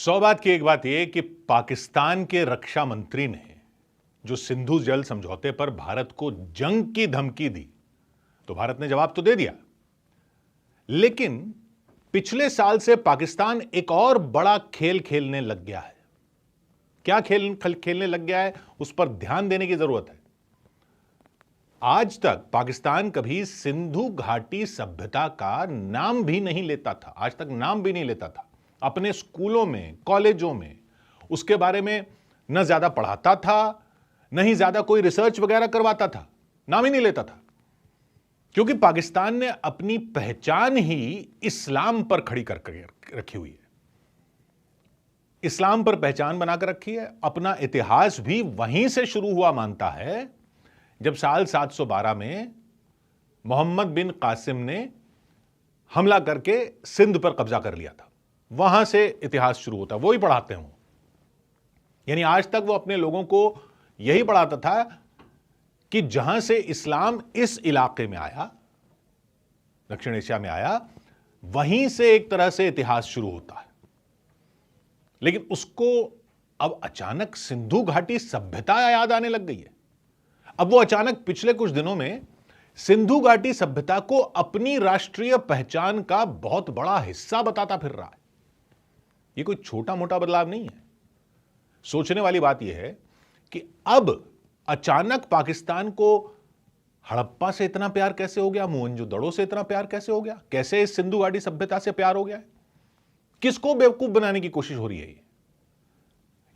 सौ बात की एक बात यह कि पाकिस्तान के रक्षा मंत्री ने जो सिंधु जल समझौते पर भारत को जंग की धमकी दी, तो भारत ने जवाब तो दे दिया, लेकिन पिछले साल से पाकिस्तान एक और बड़ा खेल खेलने लग गया है। क्या खेल खेलने लग गया है, उस पर ध्यान देने की जरूरत है। आज तक पाकिस्तान कभी सिंधु घाटी सभ्यता का नाम भी नहीं लेता था, आज तक नाम भी नहीं लेता था। अपने स्कूलों में, कॉलेजों में उसके बारे में न ज्यादा पढ़ाता था, न ही ज्यादा कोई रिसर्च वगैरह करवाता था, नाम ही नहीं लेता था, क्योंकि पाकिस्तान ने अपनी पहचान ही इस्लाम पर खड़ी कर रखी हुई है। इस्लाम पर पहचान बनाकर रखी है। अपना इतिहास भी वहीं से शुरू हुआ मानता है, जब साल 712 में मोहम्मद बिन कासिम ने हमला करके सिंध पर कब्जा कर लिया था। वहां से इतिहास शुरू होता है, वो ही पढ़ाते हैं। यानी आज तक वो अपने लोगों को यही पढ़ाता था कि जहां से इस्लाम इस इलाके में आया, दक्षिण एशिया में आया, वहीं से एक तरह से इतिहास शुरू होता है। लेकिन उसको अब अचानक सिंधु घाटी सभ्यता याद आने लग गई है। अब वो अचानक पिछले कुछ दिनों में सिंधु घाटी सभ्यता को अपनी राष्ट्रीय पहचान का बहुत बड़ा हिस्सा बताता फिर रहा है। ये कोई छोटा मोटा बदलाव नहीं है। सोचने वाली बात यह है कि अब अचानक पाकिस्तान को हड़प्पा से इतना प्यार कैसे हो गया, मोहनजोदड़ो से इतना प्यार कैसे हो गया, कैसे इस सिंधु घाटी सभ्यता से प्यार हो गया है? किसको बेवकूफ बनाने की कोशिश हो रही है?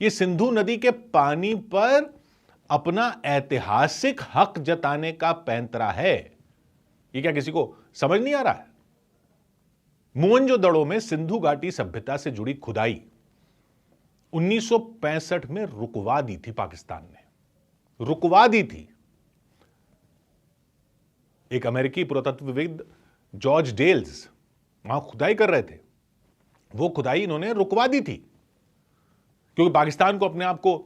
ये सिंधु नदी के पानी पर अपना ऐतिहासिक हक जताने का पैंतरा है। ये क्या किसी को समझ नहीं आ रहा है? मोहनजोदड़ो में सिंधु घाटी सभ्यता से जुड़ी खुदाई 1965 में रुकवा दी थी पाकिस्तान ने, रुकवा दी थी। एक अमेरिकी पुरातत्वविद जॉर्ज डेल्स वहां खुदाई कर रहे थे, वो खुदाई इन्होंने रुकवा दी थी, क्योंकि पाकिस्तान को अपने आप को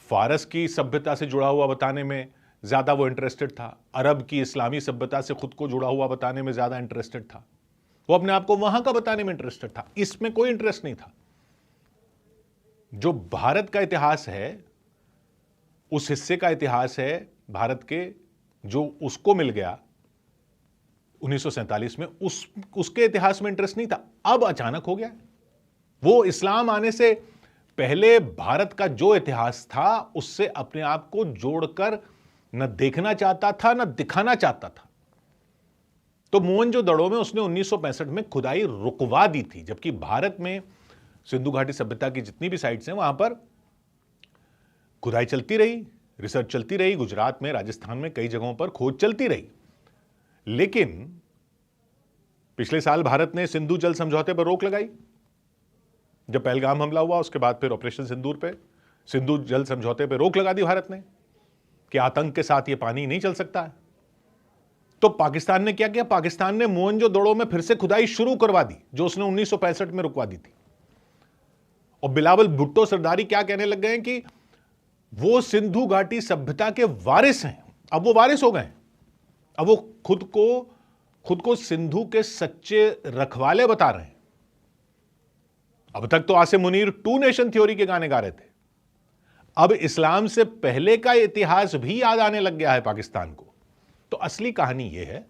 फारस की सभ्यता से जुड़ा हुआ बताने में ज्यादा वो इंटरेस्टेड था, अरब की इस्लामी सभ्यता से खुद को जुड़ा हुआ बताने में ज्यादा इंटरेस्टेड था, वो अपने आप को वहां का बताने में इंटरेस्टेड था। इसमें कोई इंटरेस्ट नहीं था। जो भारत का इतिहास है, उस हिस्से का इतिहास है भारत के जो उसको मिल गया 1947 में, उसके इतिहास में इंटरेस्ट नहीं था। अब अचानक हो गया। वो इस्लाम आने से पहले भारत का जो इतिहास था उससे अपने आप को जोड़कर न देखना चाहता था, न दिखाना चाहता था। तो मोहनजोदड़ो में उसने 1965 में खुदाई रुकवा दी थी, जबकि भारत में सिंधु घाटी सभ्यता की जितनी भी साइट्स हैं वहां पर खुदाई चलती रही, रिसर्च चलती रही। गुजरात में, राजस्थान में कई जगहों पर खोज चलती रही। लेकिन पिछले साल भारत ने सिंधु जल समझौते पर रोक लगाई। जब पहलगाम हमला हुआ, उसके बाद फिर ऑपरेशन सिंदूर पे सिंधु जल समझौते पर रोक लगा दी भारत ने कि आतंक के साथ यह पानी नहीं चल सकता है। तो पाकिस्तान ने क्या किया? पाकिस्तान ने मोहनजोदड़ो में फिर से खुदाई शुरू करवा दी, जो उसने 1965 में रुकवा दी थी। और बिलावल भुट्टो सरदारी क्या कहने लग गए कि वो सिंधु घाटी सभ्यता के वारिस हैं। अब वो वारिस हो गए। अब वो खुद को सिंधु के सच्चे रखवाले बता रहे हैं। अब तक तो Asim Munir two nation theory के गाने गा रहे थे। अब इस्लाम से पहले का इतिहास भी याद आने लग गया है पाकिस्तान को। तो असली कहानी यह है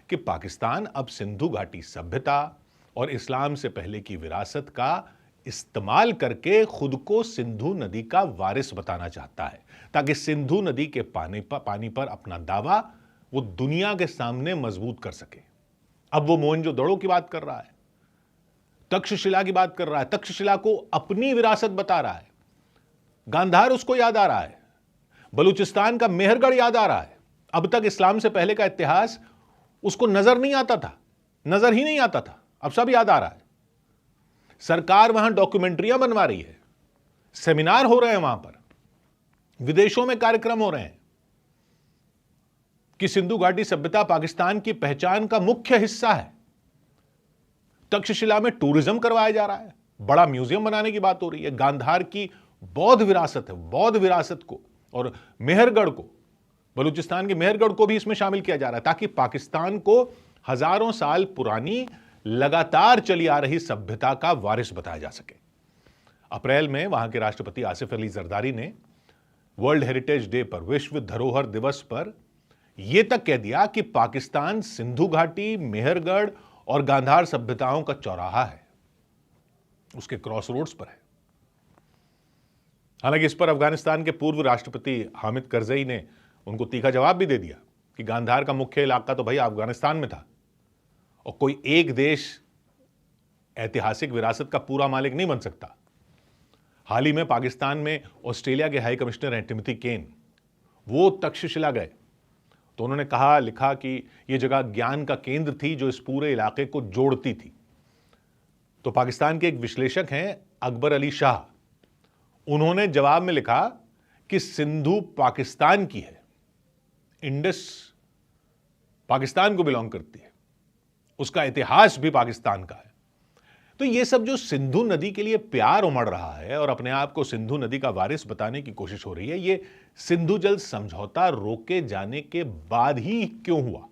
कि पाकिस्तान अब सिंधु घाटी सभ्यता और इस्लाम से पहले की विरासत का इस्तेमाल करके खुद को सिंधु नदी का वारिस बताना चाहता है, ताकि सिंधु नदी के पानी पर अपना दावा वो दुनिया के सामने मजबूत कर सके। अब वो मोहनजोदड़ो की बात कर रहा है, तक्षशिला की बात कर रहा है, तक्षशिला को अपनी विरासत बता रहा है। गांधार उसको याद आ रहा है, बलूचिस्तान का मेहरगढ़ याद आ रहा है। अब तक इस्लाम से पहले का इतिहास उसको नजर नहीं आता था, नजर ही नहीं आता था, अब सब याद आ रहा है। सरकार वहां डॉक्यूमेंट्रियां बनवा रही है, सेमिनार हो रहे हैं वहां पर, विदेशों में कार्यक्रम हो रहे हैं कि सिंधु घाटी सभ्यता पाकिस्तान की पहचान का मुख्य हिस्सा है। तक्षशिला में टूरिज्म करवाया जा रहा है, बड़ा म्यूजियम बनाने की बात हो रही है। गांधार की बौद्ध विरासत है, बौद्ध विरासत को और मेहरगढ़ को, बलूचिस्तान के मेहरगढ़ को भी इसमें शामिल किया जा रहा है, ताकि पाकिस्तान को हजारों साल पुरानी लगातार चली आ रही सभ्यता का वारिस बताया जा सके। अप्रैल में वहां के राष्ट्रपति आसिफ अली जरदारी ने वर्ल्ड हेरिटेज डे पर, विश्व धरोहर दिवस पर यह तक कह दिया कि पाकिस्तान सिंधु घाटी, मेहरगढ़ और गांधार सभ्यताओं का चौराहा है, उसके क्रॉस रोड्स पर है। हालांकि इस पर अफगानिस्तान के पूर्व राष्ट्रपति हामिद करजई ने उनको तीखा जवाब भी दे दिया कि गांधार का मुख्य इलाका तो भाई अफगानिस्तान में था और कोई एक देश ऐतिहासिक विरासत का पूरा मालिक नहीं बन सकता। हाल ही में पाकिस्तान में ऑस्ट्रेलिया के हाई कमिश्नर हैं टिमोथी केन, वो तक्षशिला गए तो उन्होंने कहा, लिखा कि यह जगह ज्ञान का केंद्र थी जो इस पूरे इलाके को जोड़ती थी। तो पाकिस्तान के एक विश्लेषक हैं अकबर अली शाह, उन्होंने जवाब में लिखा कि सिंधु पाकिस्तान की है, इंडस पाकिस्तान को बिलोंग करती है, उसका इतिहास भी पाकिस्तान का है। तो ये सब जो सिंधु नदी के लिए प्यार उमड़ रहा है और अपने आप को सिंधु नदी का वारिस बताने की कोशिश हो रही है, ये सिंधु जल समझौता रोके जाने के बाद ही क्यों हुआ?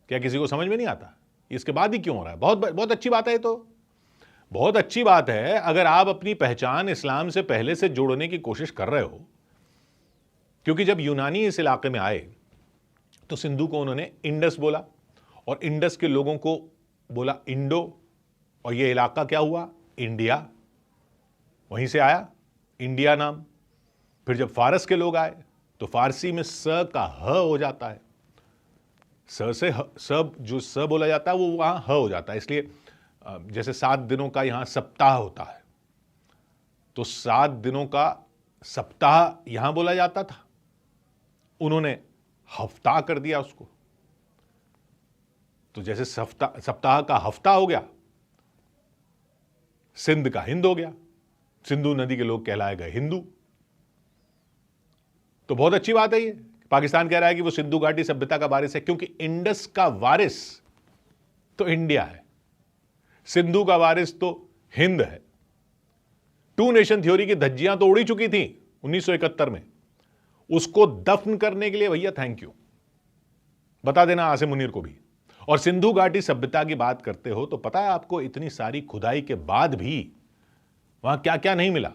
क्या किसी को समझ में नहीं आता इसके बाद ही क्यों हो रहा है? बहुत अच्छी बात है। ये तो बहुत अच्छी बात है अगर आप अपनी पहचान इस्लाम से पहले से जोड़ने की कोशिश कर रहे हो, क्योंकि जब यूनानी इस इलाके में आए तो सिंधु को उन्होंने इंडस बोला और इंडस के लोगों को बोला इंडो, और यह इलाका क्या हुआ? इंडिया। वहीं से आया इंडिया नाम। फिर जब फारस के लोग आए तो फारसी में स का ह हो जाता है, स से सब जो स बोला जाता है वो वहां ह हो जाता है। इसलिए जैसे 7 दिनों का यहां सप्ताह होता है तो 7 दिनों का सप्ताह यहां बोला जाता था, उन्होंने हफ्ता कर दिया उसको। तो जैसे सप्ताह का हफ्ता हो गया, सिंध का हिंद हो गया, सिंधु नदी के लोग कहलाए गए हिंदू। तो बहुत अच्छी बात है ये, पाकिस्तान कह रहा है कि वो सिंधु घाटी सभ्यता का वारिस है, क्योंकि इंडस का वारिस तो इंडिया है, सिंधु का वारिस तो हिंद है। 2 नेशन थ्योरी की धज्जियां तो उड़ी चुकी थी 1971 में, उसको दफन करने के लिए भैया थैंक यू बता देना आसिम मुनीर को भी। और सिंधु घाटी सभ्यता की बात करते हो तो पता है आपको, इतनी सारी खुदाई के बाद भी वहां क्या क्या नहीं मिला?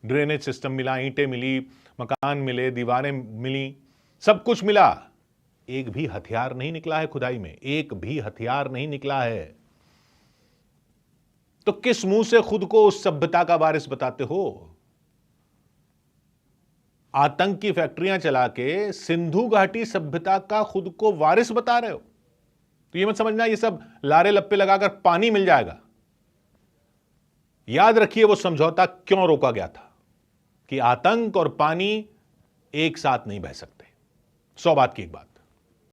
ड्रेनेज सिस्टम मिला, ईंटें मिली, मकान मिले, दीवारें मिली, सब कुछ मिला। एक भी हथियार नहीं निकला है खुदाई में, एक भी हथियार नहीं निकला है। तो किस मुंह से खुद को उस सभ्यता का वारिस बताते हो? आतंक की फैक्ट्रियां चला के सिंधु घाटी सभ्यता का खुद को वारिस बता रहे हो। तो ये मत समझना ये सब लारे लप्पे लगाकर पानी मिल जाएगा। याद रखिए वो समझौता क्यों रोका गया था, कि आतंक और पानी एक साथ नहीं बह सकते। 100 बात की एक बात।